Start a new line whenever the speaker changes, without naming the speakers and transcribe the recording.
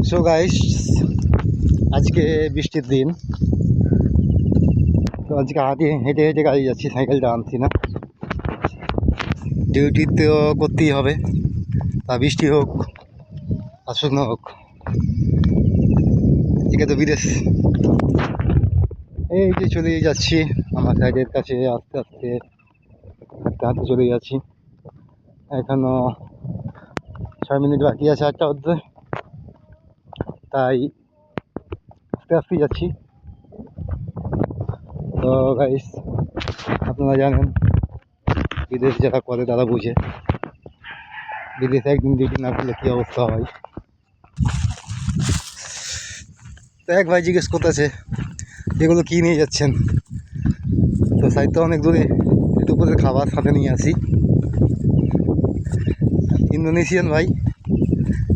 So guys, আজকে বৃষ্টির দিন। তো আজকে হেঁটে হেঁটে গাড়ি যাচ্ছি, সাইকেলটা আনছি না। ডিউটি তো করতেই হবে, তা বৃষ্টি হোক আর শুকনো হোক। এদিকে তো বিদেশ। এই যে চলে যাচ্ছি আমার সাইডের কাছে, আস্তে আস্তে হাঁটতে হাঁটতে চলে যাচ্ছি। এখনো 6 মিনিট বাকি আছে 8টা অর্ধে, তাই আস্তে আস্তে যাচ্ছি। তো গাইস, আপনারা জানেন বিদেশ যারা করে তারা বুঝে, বিদেশে একদিন ডিউটি না করলে কী অবস্থা হয়। তো এক ভাই জিজ্ঞেস করতেছে এগুলো কী নিয়ে যাচ্ছেন। তো সাইডটা অনেক দূরে, দুপুরের খাবার সাথে নিয়ে আসি। ইন্দোনেশিয়ান ভাই,